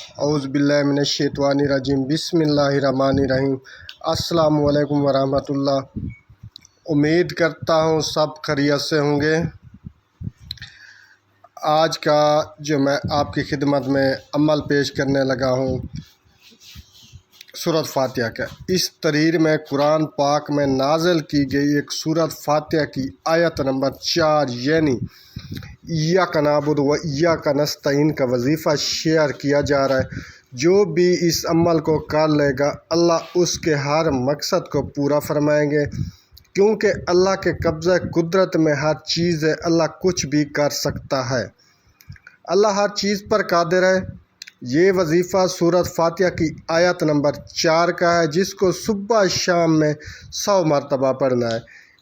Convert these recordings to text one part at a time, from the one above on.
اعوذ باللہ من الشیطان الرجیم بسم اللہ الرحمن الرحیم۔ السلام علیکم ورحمۃ اللہ۔ امید کرتا ہوں سب خیریت سے ہوں گے۔ آج کا جو میں آپ کی خدمت میں عمل پیش کرنے لگا ہوں سورۃ فاتحہ کا، اس تحریر میں قرآن پاک میں نازل کی گئی ایک سورۃ فاتحہ کی آیت نمبر 4 یعنی ایاک نعبد و ایاک نستعین کا وظیفہ شیئر کیا جا رہا ہے۔ جو بھی اس عمل کو کر لے گا اللہ اس کے ہر مقصد کو پورا فرمائیں گے، کیونکہ اللہ کے قبضہ قدرت میں ہر چیز ہے، اللہ کچھ بھی کر سکتا ہے، اللہ ہر چیز پر قادر ہے۔ یہ وظیفہ سورۃ فاتحہ کی آیت نمبر 4 کا ہے، جس کو صبح شام میں 100 مرتبہ پڑھنا ہے۔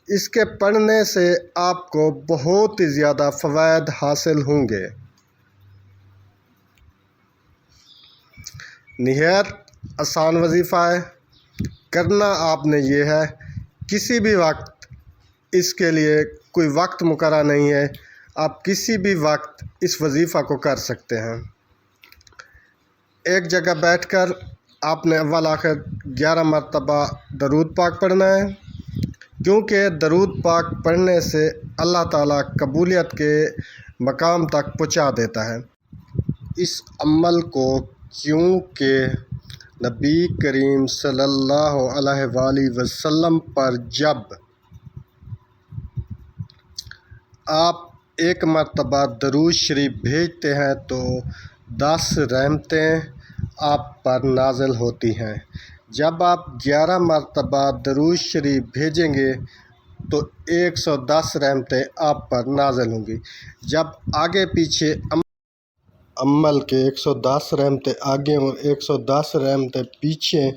اس کے پڑھنے سے آپ کو بہت ہی زیادہ فوائد حاصل ہوں گے۔ نہایت آسان وظیفہ ہے، کرنا آپ نے یہ ہے کسی بھی وقت، اس کے لیے کوئی وقت مقررہ نہیں ہے، آپ کسی بھی وقت اس وظیفہ کو کر سکتے ہیں۔ ایک جگہ بیٹھ کر آپ نے اول آخر 11 مرتبہ درود پاک پڑھنا ہے، کیونکہ درود پاک پڑھنے سے اللہ تعالیٰ قبولیت کے مقام تک پہنچا دیتا ہے۔ اس عمل کو کیونکہ نبی کریم صلی اللہ علیہ وآلہ وسلم پر جب آپ ایک مرتبہ درود شریف بھیجتے ہیں تو 10 رحمتیں آپ پر نازل ہوتی ہیں۔ جب آپ 11 مرتبہ درود شریف بھیجیں گے تو 110 رحمتیں آپ پر نازل ہوں گی۔ جب آگے پیچھے عمل کے 110 رحمتیں آگے اور 110 رحمتیں پیچھے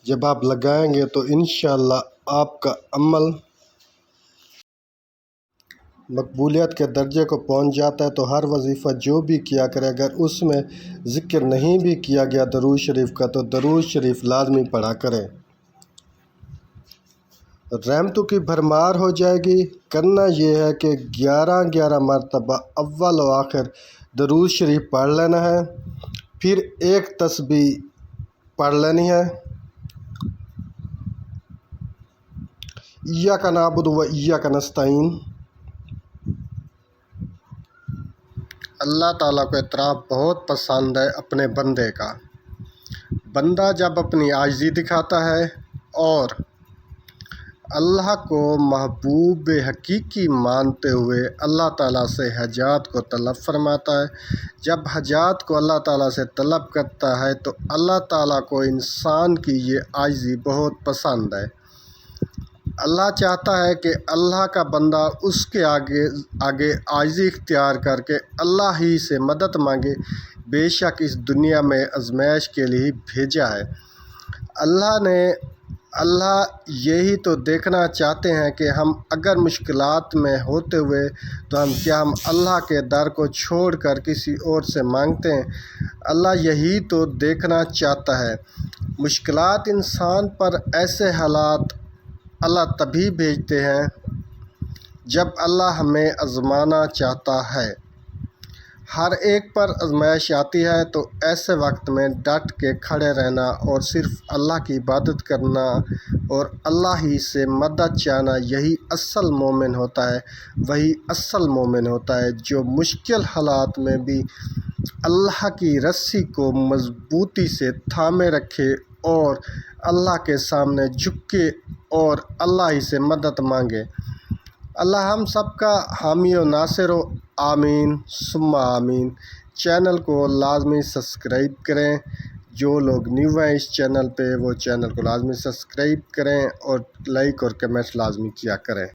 جب آپ لگائیں گے تو انشاءاللہ آپ کا عمل مقبولیت کے درجے کو پہنچ جاتا ہے۔ تو ہر وظیفہ جو بھی کیا کرے، اگر اس میں ذکر نہیں بھی کیا گیا درود شریف کا تو درود شریف لازمی پڑھا کرے، رحمتوں کی بھرمار ہو جائے گی۔ کرنا یہ ہے کہ 11 مرتبہ اول و آخر درود شریف پڑھ لینا ہے، پھر ایک تسبیح پڑھ لینی ہے، ایاک نعبد و ایاک نستعین۔ اللہ تعالیٰ کو اعتراف بہت پسند ہے اپنے بندے کا۔ بندہ جب اپنی عاجزی دکھاتا ہے اور اللہ کو محبوب حقیقی مانتے ہوئے اللہ تعالیٰ سے حاجات کو طلب فرماتا ہے، جب حاجات کو اللہ تعالیٰ سے طلب کرتا ہے تو اللہ تعالیٰ کو انسان کی یہ عاجزی بہت پسند ہے۔ اللہ چاہتا ہے کہ اللہ کا بندہ اس کے آگے عاجزی اختیار کر کے اللہ ہی سے مدد مانگے۔ بے شک اس دنیا میں آزمائش کے لیے بھیجا ہے۔ اللہ یہی تو دیکھنا چاہتے ہیں کہ ہم اگر مشکلات میں ہوتے ہوئے تو ہم اللہ کے در کو چھوڑ کر کسی اور سے مانگتے ہیں۔ اللہ یہی تو دیکھنا چاہتا ہے۔ مشکلات انسان پر ایسے حالات اللہ تبھی بھیجتے ہیں جب اللہ ہمیں آزمانا چاہتا ہے۔ ہر ایک پر آزمائش آتی ہے تو ایسے وقت میں ڈٹ کے کھڑے رہنا اور صرف اللہ کی عبادت کرنا اور اللہ ہی سے مدد چاہنا، یہی اصل مومن ہوتا ہے۔ وہی اصل مومن ہوتا ہے جو مشکل حالات میں بھی اللہ کی رسی کو مضبوطی سے تھامے رکھے اور اللہ کے سامنے جھکے اور اللہ ہی سے مدد مانگے۔ اللہ ہم سب کا حامی و ناصر ہو، آمین ثم آمین۔ چینل کو لازمی سبسکرائب کریں۔ جو لوگ نیو ہیں اس چینل پہ وہ چینل کو لازمی سبسکرائب کریں اور لائک اور کمنٹ لازمی کیا کریں۔